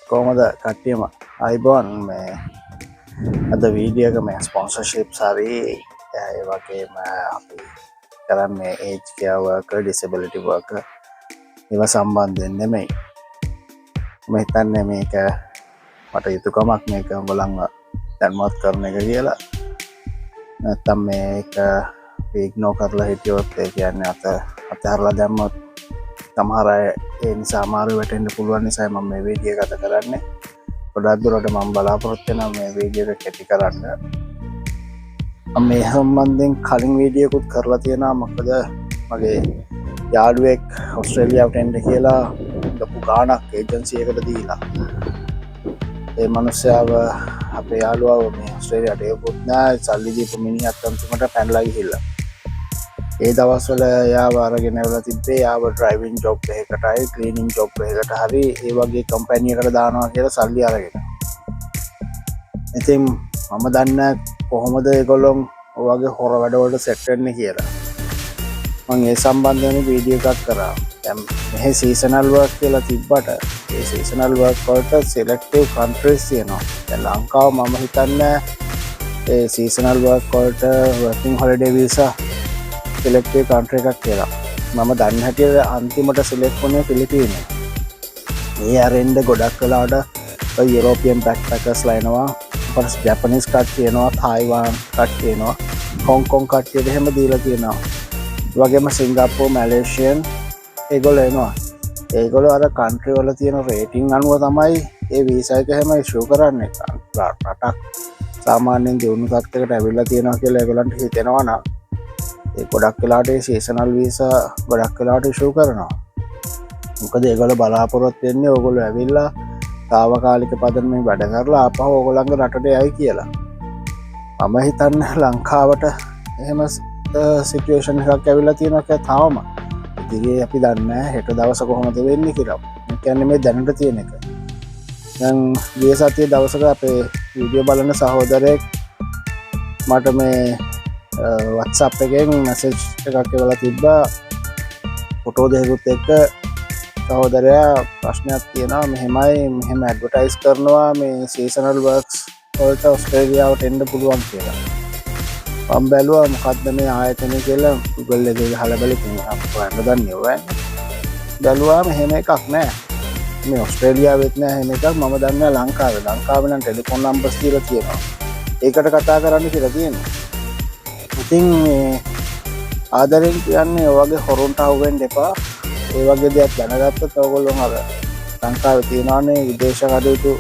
කොහොමද කට්ටියම අයිබෝන් මේ අද වීඩියෝ එක මේ ස්පොන්සර්ෂිප්ස් හරි ඒ වගේම අපි කරන්නේ ඒජ් කෙයාර් වර්කර් ඩිසෙබිලිටි වර්කර් ඒවා සම්බන්ධයෙන් නෙමෙයි මම හිතන්නේ මේක මට යුතුයකමක් මේක උඹලන්ව දැනුවත් කරන එක කියලා නැත්තම් මේක ඉග්නෝර් කරලා හිටියොත් ඒ කියන්නේ අතහැරලා දැම්මොත් සමහර අය ඒ නිසා අමාරු වෙටෙන්න පුළුවන් නිසා මම මේ වීඩියෝ එක ගත කරන්නේ ගොඩක් දුරට මම බලාපොරොත්තු වෙනවා මේ වීඩියෝ එක කෙටි කරන්න මම මේ සම්බන්ධයෙන් කලින් වීඩියෝකුත් කරලා තියෙනවා මොකද මගේ යාළුවෙක් ඕස්ට්‍රේලියාවට එන්න කියලා ලොකු ගාණක් ඒජන්සි එකට දීලා ඒ මිනිස්සයාව අපේ යාළුවාව මේ ඕස්ට්‍රේලියාවට එවපොත් නෑ සල්ලි දීපු මිනිහත් අන්තිමට පැනලා ගිහිල්ලා ඒ දවස්වල යාව අරගෙන ඇවිල්ලා තිබ්බේ යාව ඩ්‍රයිවිං ජොබ් එකකටයි ක්ලීනින් ජොබ් එකකට හරි ඒ වගේ කම්පැනි එකකට දානවා කියලා සල්ලි අරගෙන. ඉතින් මම දන්නේ කොහොමද ඒගොල්ලෝ ඔය වගේ හොර වැඩවලට සෙට් වෙන්නේ කියලා. මම ඒ සම්බන්ධයෙන් වීඩියෝ එකක් කරා. දැන් මෙහි සීසනල් වර්ක් කියලා තිබ්බට ඒ සීසනල් වර්ක් වලට සිලෙක්ටිව් කන්ට්‍රීස් තියෙනවා. දැන් ලංකාව මම හිතන්නේ ඒ සීසනල් වර්ක් වලට working holiday visa selective country එකක් කියලා. මම දන්න හැටියට අන්තිමට සිලෙක්ට් වුණේ පිලිපීනය. මේ අරෙන්ඩ ගොඩක් වෙලාවට යුරෝපියන් බැක්පැකර්ස්ලා එනවා. ඊපස් ජපනිස් කට්ටිය එනවා, තායිවාන් කට්ටිය එනවා, හොංකොං කට්ටියට එහෙම දීලා තියෙනවා. ඒ වගේම සිංගප්පූර්, මැලේසියන් ඒගොල්ලෝ එනවා. ඒගොල්ලෝ අර කන්ට්‍රි වල තියෙන රේටින් අනුව තමයි ඒ වීසා එක එහෙම ඉෂුව කරන්නේ. රටක් සාමාන්‍යයෙන් දියුණු තත්ත්වයකට ඇවිල්ලා තියෙනවා කියලා ඒගොල්ලන්ට හිතෙනවා නම් ඒ ගොඩක් වෙලාට සීසනල් වීසා ගොඩක් වෙලාට ඉෂුව කරනවා. මොකද ඒගොල්ලෝ බලාපොරොත්තු වෙන්නේ ඕගොල්ලෝ ඇවිල්ලා తాවකාලික පදනමෙන් වැඩ කරලා ආපහු ඕගොල්ලන්ගේ රටට යයි කියලා. මම හිතන්නේ ලංකාවට එහෙම සිටුේෂන් එකක් ඇවිල්ලා තියෙනවා කියලා තාම. ඉතින් අපි දන්නේ නැහැ හෙට දවස කොහොමද වෙන්නේ කියලා. ඒ කියන්නේ මේ දැනට තියෙන එක. දැන් ගිය සතියේ දවසක අපේ වීඩියෝ බලන සහෝදරයෙක් මට මේ WhatsApp එකෙන් මැසේජ් එකක් එවලා තිබ්බා ෆොටෝ දෙකකුත් එක්ක සහෝදරයා ප්‍රශ්නයක් තියෙනවා මෙහෙම ඇඩ්වර්ටයිස් කරනවා මේ සීසනල් වර්ක්ස් වලට ඕස්ට්‍රේලියාවට එන්න පුළුවන් කියලා. මම බැලුවා මොකද්ද මේ ආයතනය කියලා Google එකේ ගහලා බලලා අප්පුවන්න දන්නේ ඔය. බැලුවාම එහෙම එකක් නැහැ. මේ ඕස්ට්‍රේලියාවෙත් නැහැ එහෙම එකක් මම දන්නේ ලංකාවේ. ලංකාවේ නම් ටෙලිෆෝන් නම්බර්ස් දීලා තියෙනවා. ඒකට කතා කරන්න කියලා තියෙනවා. ඉතින් ආදරෙන් කියන්නේ ඔය වගේ හොරුන්ට අහු වෙන්න එපා. ඒ වගේ දෙයක් දැනගත්තොත් ඔයගොල්ලෝ අර ලංකාවේ තියෙනවානේ විදේශ කටයුතු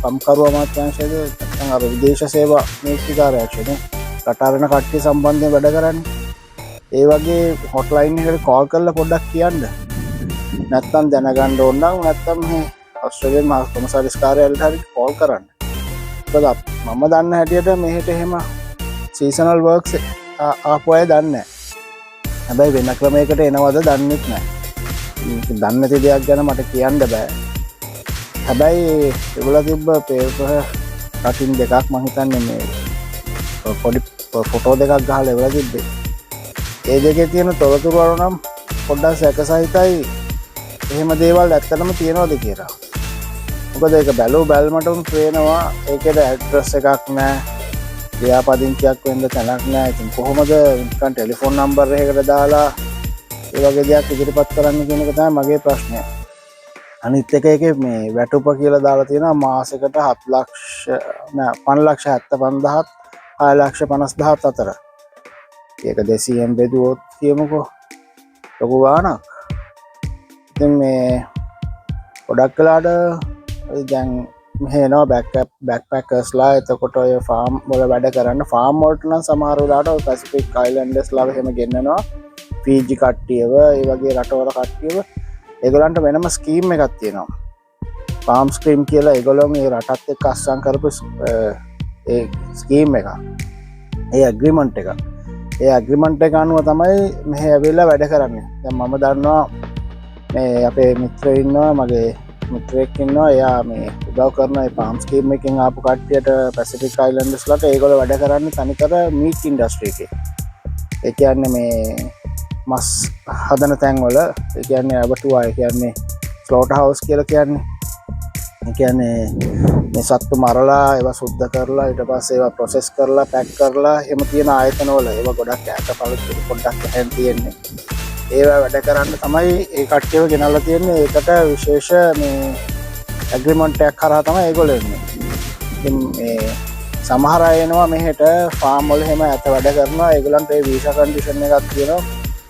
කම්කරු අමාත්‍යාංශයේද නැත්නම් අර විදේශ සේවා නීතිකාරයනේ රටාරණ කට්ටිය සම්බන්ධයෙන් වැඩ කරන්නේ. ඒ වගේ හොට්ලයින් එකට කෝල් කරලා පොඩ්ඩක් කියන්න. නැත්නම් දැනගන්න ඕන නම් නැත්නම් මේ ඕස්ට්‍රේලියානු මහා කොමසාරිස් කාර්යාලයට හරි කෝල් කරන්න. මොකද මම දන්න හැටියට මෙහෙට එහෙම සීසනල් වර්ක්ස් ආපු අය දන්නේ නැහැ. හැබැයි වෙන ක්‍රමයකට එනවද දන්නෙත් නැහැ. දන්නේ නැති දෙයක් ගැන මට කියන්න බෑ. හැබැයි ඒගොල්ලෝ තිබ්බ පේපර් කටින් දෙකක් මම හිතන්නේ මේ පොඩි ෆොටෝ දෙකක් ගහලා ඒවලා තිබ්බේ. ඒ දෙකේ තියෙන තොරතුරු අරන් නම් පොඩ්ඩක් සැකසහිතයි එහෙම දේවල් ඇත්තටම තියනවද කියලා. මොකද ඒක බැලුමට උන් පේනවා ඒකේ ඇඩ්‍රස් එකක් නැහැ. ක්‍රියාපදිංචියක් වෙන්න තැනක් නැහැ. ඉතින් කොහොමද නිකන් ටෙලිෆෝන් නම්බර් එකකට දාලා ඒ වගේ දෙයක් ඉදිරිපත් කරන්න කියන එක තමයි මගේ ප්‍රශ්නය. අනිත් එකේ මේ වැටුප කියලා දාලා තියෙනවා මාසෙකට 5,75,000 6,50,000 අතර. ඒක 200න් බෙදුවොත් කියමුකෝ ලොකු ගාණක්. ඉතින් මේ ගොඩක් වෙලාට දැන් මෙහෙනවා බැක්පැකර්ස්ලා එතකොට ඔය ෆාම් වල වැඩ කරන්න ෆාම් වලට නම් සමහර වෙලාවට ඔය පැසිෆික් අයිලන්ඩ්ස්ලා එහෙම ගෙන්නනවා ෆීජි කට්ටියව ඒ වගේ රටවල කට්ටියව ඒගොල්ලන්ට වෙනම ස්කීම් එකක් තියෙනවා ෆාම් ස්කීම් කියලා ඒගොල්ලෝ මේ රටත් එක්ක අස්සම් කරපු ඒ ස්කීම් එක ඒ ඇග්‍රීමන්ට් එක අනුව තමයි මෙහෙ ඇවිල්ලා වැඩ කරන්නේ. දැන් මම දන්නවා මේ අපේ මිත්‍රයෝ ඉන්නවා මගේ මිත්‍රයෙක් ඉන්නවා එයා මේ උදව් කරන ඒ ෆාම් ස්කීම් එකෙන් ආපු කට්ටියට පැසිෆික් අයිලන්ඩ්ස්ලාට ඒගොල්ලෝ වැඩ කරන්නේ තනිකර මීට් ඉන්ඩස්ට්‍රි එකේ. ඒ කියන්නේ මේ මස් හදන තැන් වල ඒ කියන්නේ අබටුවා ඒ කියන්නේ ස්ලෝටර් හවුස් කියලා කියන්නේ කියන්නේ මේ සත්තු මරලා ඒවා සුද්ධ කරලා ඊට පස්සේ ඒවා ප්‍රොසෙස් කරලා පැක් කරලා එහෙම තියෙන ආයතනවල ඒවා ගොඩක් ඈත පොඩ්ඩක් ඇහෙන් තියෙන්නේ. ඒවා වැඩ කරන්න තමයි ඒ කට්ටියව ගෙනල්ලා තියෙන්නේ. ඒකට විශේෂ මේ ඇග්‍රීමන්ට් එකක් කරා තමයි ඒගොල්ලෝ එන්නේ. ඉතින් මේ සමහර අය එනවා මෙහෙට ෆාම් වල එහෙම ඇත වැඩ කරනවා. ඒගොල්ලන්ට ඒ වීසා කන්ඩිෂන් එකක් තියෙනවා.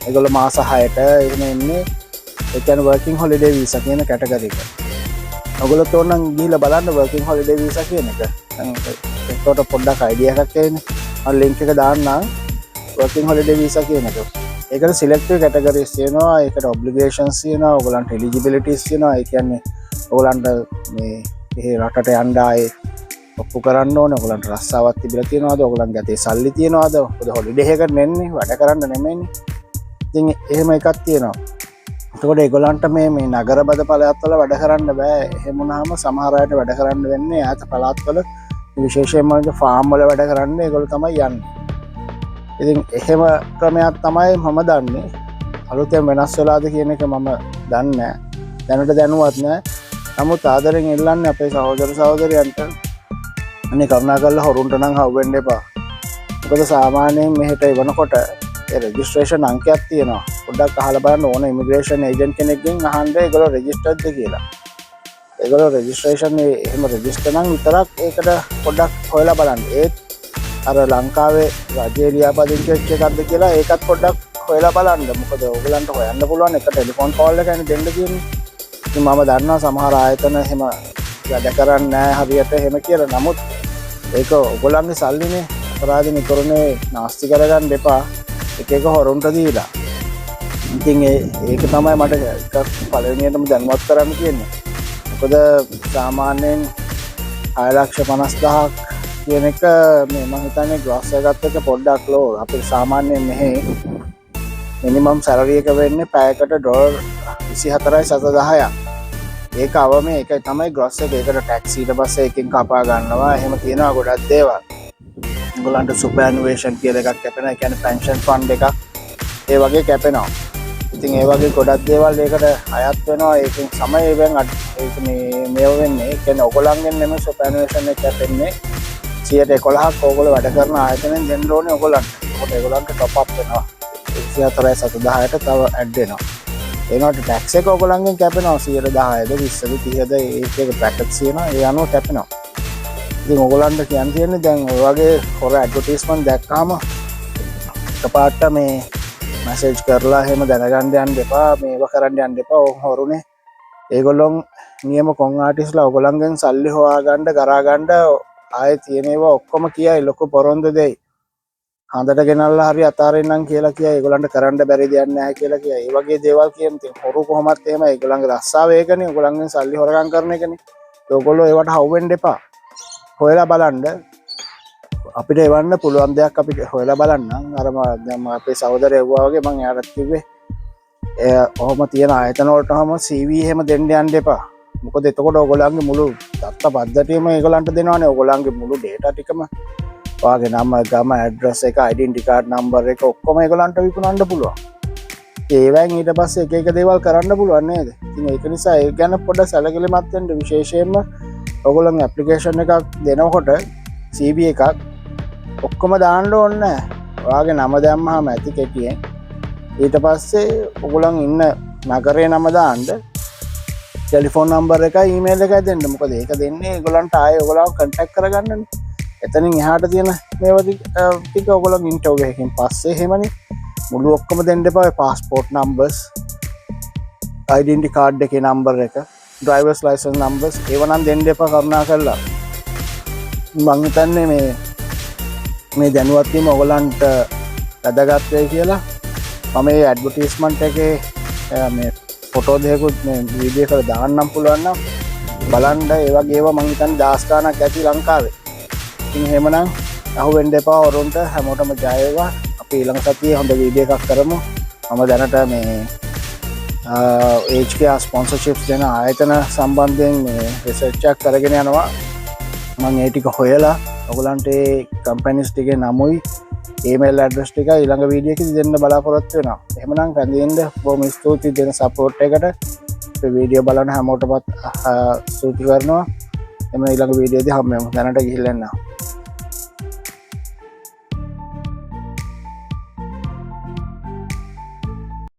ඒගොල්ලෝ මාස 6ට එහෙම එන්නේ. ඒ කියන්නේ වර්කින් හොලිඩේ වීසා කියන කැටගරි එක. ඔයගොල්ලෝ තෝරනම් ගිහිල්ලා බලන්න වර්කින් හොලිඩේ වීසා කියන එක. ඒකට පොඩ්ඩක් අයිඩියා එකක් එන්නේ. මම ලින්ක් එක දාන්නම් වර්කින් හොලිඩේ වීසා කියන එක. ඒකට සිලෙක්ටිව් කැටගරිස් තියෙනවා. ඒකට ඔබ්ලිගේෂන්ස් තියෙනවා. ඔයගොල්ලන්ට එලිජිබිලිටිස් තියෙනවා. ඒ කියන්නේ ඔයගොල්ලන්ට මේ රටට යන්න ආයේ ඔප්පු කරන්න ඕනේ. ඔයගොල්ලන්ට රස්සාවක් තිබිලා තියෙනවද? ඔයගොල්ලන්ගේ අතේ සල්ලි තියෙනවද? මොකද හොලිඩේ එකකට නෙන්නේ වැඩ කරන්න නෙමෙයිනේ. ඉතින් එහෙම එකක් තියෙනවා. එතකොට ඒගොල්ලන්ට මේ නගර බද පළාත්වල වැඩ කරන්න බෑ. එහෙම වුණාම සමහර අයට වැඩ කරන්න වෙන්නේ ඈත පළාත්වල විශේෂයෙන්ම ෆාම් වල වැඩ කරන්න ඒගොල්ලෝ තමයි යන්නේ. ඉතින් එහෙම ක්‍රමයක් තමයි මම දන්නේ. අලුතෙන් වෙනස් වෙලාද කියන එක මම දන්නේ නැහැ. දැනට දැනුවත් නැහැ. නමුත් ආදරෙන් ඉල්ලන්නේ අපේ සහෝදර සහෝදරියන්ට අනේ කරුණා කරලා හොරුන්ට නම් හවුවෙන්න එපා. මොකද සාමාන්‍යයෙන් මෙහෙට එවනකොට ඒ රෙජිස්ට්‍රේෂන් අංකයක් තියෙනවා. පොඩ්ඩක් අහලා බලන්න ඕන ඉමිග්‍රේෂන් ඒජන්ට් කෙනෙක්ගෙන් අහන්න ඒගොල්ලෝ රෙජිස්ටර්ඩ්ද කියලා. ඒගොල්ලෝ රෙජිස්ට්‍රේෂන් එහෙම රෙජිස්ටර් නම් විතරක් ඒකට පොඩ්ඩක් හොයලා බලන්න. ඒත් අර ලංකාවේ රජයේ ලියාපදිංචි වෙච්ච එකක්ද කියලා ඒකත් පොඩ්ඩක් හොයලා බලන්න. මොකද ඕගලන්ට හොයන්න පුළුවන් එක ටෙලිෆෝන් කෝල් එකක් දෙන්න කියන්නේ. ඉතින් මම දන්නවා සමහර ආයතන එහෙම වැඩ කරන්නේ නැහැ හරියට එහෙම කියලා. නමුත් ඒක ඕගලන්ගේ සල්ලිනේ. අපරාධ නිකරනේ නාස්ති කරගන්න එපා. එක එක හොරුන්ට දීලා. ඉතින් ඒක තමයි මට පළවෙනියටම දැනුවත් කරන්න තියෙන්නේ. මොකද සාමාන්‍යයෙන් 6,50,000ක් කියන එක මේ මම හිතන්නේ ග්‍රොස් එකත් එක්ක පොඩ්ඩක් ලෝ. අපේ සාමාන්‍යයෙන් මෙහි මිනිමම් සැලරි එක වෙන්නේ පැයකට ඩොලර් 24,710ක්. ඒක අවම ඒක තමයි ග්‍රොස් එක. ඒකට ටැක්ස් ඊට පස්සේ එකකින් කපා ගන්නවා. එහෙම තියෙනවා ගොඩක් දේවල්. ඒගොල්ලන්ට සුපර්ඇනුවේෂන් කියලා එකක් කැපෙනවා. ඒ කියන්නේ පෙන්ෂන් ෆන්ඩ් එකක් ඒ වගේ කැපෙනවා. ඉතින් ඒ වගේ ගොඩක් දේවල් ඒකට අයත් වෙනවා. ඒකෙන් සමයයෙන් ඒක මේ වෙන්නේ. ඒ කියන්නේ ඔයගොල්ලන්ගෙන් නෙමෙයි සුපර්ඇනුවේෂන් එක කැපෙන්නේ. 11%ක් ඕගොල්ලෝ වැඩ කරන ආයතනෙන් දෙන්න ඕනේ ඔයගොල්ලන්ට. ඒකට ඒගොල්ලන්ට টপ අප් වෙනවා. 24,710ට තව ඇඩ් වෙනවා. ඒනොට ටැක්ස් එක ඔයගොල්ලන්ගෙන් කැපෙනවා 10%ද 20ද 30ද ඒක බ්‍රැකට්ස් තියෙනවා. ඒ අනුව කැපෙනවා. ඉතින් ඔයගොල්ලන්ට කියන්න තියෙන්නේ දැන් ඔය වගේ හොර ඇඩ්වර්ටයිස්මන්ට් දැක්කාම එකපාරට මේ මැසේජ් කරලා එහෙම දැනගන්න යන්න එපා. මේව කරන්න යන්න එපා. ඕක හොරුනේ. ඒගොල්ලොන් නියම කොන් ආටිස්ලා ඔයගොල්ලන්ගෙන් සල්ලි හොයාගන්න කරාගන්න ආයේ තියෙන ඒවා ඔක්කොම කියයි. ලොකු පොරොන්දු දෙයි. හඳට ගෙනල්ලා හරි අතාරින්නම් කියලා කියයි. ඒගොල්ලන්ට කරන්න බැරි දෙයක් නැහැ කියලා කියයි. ඒ වගේ දේවල් කියන ඉතින් හොරු කොහොමත් එහෙම ඒගොල්ලන්ගේ රස්සාව ඒකනේ. ඔයගොල්ලන්ගෙන් සල්ලි හොරගම් කරන එකනේ. ඒගොල්ලෝ ඒවට හවුවෙන්න එපා. හොයලා බලන්න. අපිට එවන්න පුළුවන් දෙයක් අපි හොයලා බලන්නම්. අර දැන් අපේ සහෝදරයෝ වගේ මම යාට කිව්වේ ඔහොම තියෙන ආයතන වලටම CV එහෙම දෙන්න යන්න එපා. මොකද එතකොට ඔයගොල්ලන්ගේ මුළු දත්ත පද්ධතියම ඒගොල්ලන්ට දෙනවනේ. ඔයගොල්ලන්ගේ මුළු data ටිකම ඔයාගේ නම, ගම, ඇඩ්‍රස් එක, ඩෙන්ටි කාඩ් නම්බර් එක ඔක්කොම ඒගොල්ලන්ට විකුණන්න පුළුවන්. ඒවෙන් ඊට පස්සේ එක එක දේවල් කරන්න පුළුවන් නේද? ඉතින් ඒක නිසා ඒ ගැන පොඩ්ඩක් සැලකිලිමත් වෙන්න. විශේෂයෙන්ම ඔයගොල්ලන්ගේ ඇප්ලිකේෂන් එකක් දෙනකොට CV එකක් ඔක්කොම දාන්න ඕනේ නැහැ. ඔයාගේ නම දැම්මහම ඇති කෙටියෙන්. ඊට පස්සේ ඔයගොල්ලන් ඉන්න නගරේ නම දාන්න. ටෙලිෆෝන් නම්බර් එකයි ඊමේල් එකයි දෙන්න. මොකද ඒක දෙන්නේ ඒගොල්ලන්ට ආයේ ඔයගොල්ලන්ව කන්ටැක්ට් කරගන්නනේ. එතනින් එහාට තියෙන මේවා ටික ඔයගොල්ලන් ඉන්ටර්වයුව එකකින් පස්සේ එහෙමනේ මුළු ඔක්කොම දෙන්න එපා. පාස්පෝර්ට් නම්බර්ස්, ඩෙන්ටි කාඩ් එකේ නම්බර් එක, ඩ්‍රයිවර්ස් ලයිසන්ස් නම්බර්ස් ඒව නම් දෙන්න එපා කරුණාකරලා. මං හිතන්නේ මේ දැනුවත් වීම ඔයගොල්ලන්ට වැදගත් වෙයි කියලා. මම මේ ඇඩ්වර්ටයිස්මන්ට් එකේ මේ ෆොටෝ දෙකකුත් මේ වීඩියෝ එකකට දාන්නම් පුළුවන් නම් බලන්න. ඒ වගේ ඒවා මං හිතන්නේ 10 ගණක් ඇති ලංකාවේ. ඉතින් එහෙමනම් අහුවෙන්න එපා වරුන්ට. හැමෝටම ජය වේවා. අපි ඊළඟ සතියේ හොඳ වීඩියෝ එකක් කරමු. මම දැනට මේ HK ස්පොන්සර්ෂිප්ස් දෙන ආයතන සම්බන්ධයෙන් මේ රිසර්ච් එකක් කරගෙන යනවා. මම ඒ ටික හොයලා ඔයගලන්ට ඒ කම්පැනිස් ටිකේ නමුයි ඊමේල් ඇඩ්‍රස් ටික ඊළඟ වීඩියෝ එකේ දෙන්න බලාපොරොත්තු වෙනවා. එහෙමනම් රැඳෙන්න බොහොම ස්තුතියි දෙන සපෝට් එකට. වීඩියෝ බලන හැමෝටමත් සූති කරනවා එම ඊළඟ වීඩියෝදී හම්බෙමු දැනට ගිහිල්ලා එන්න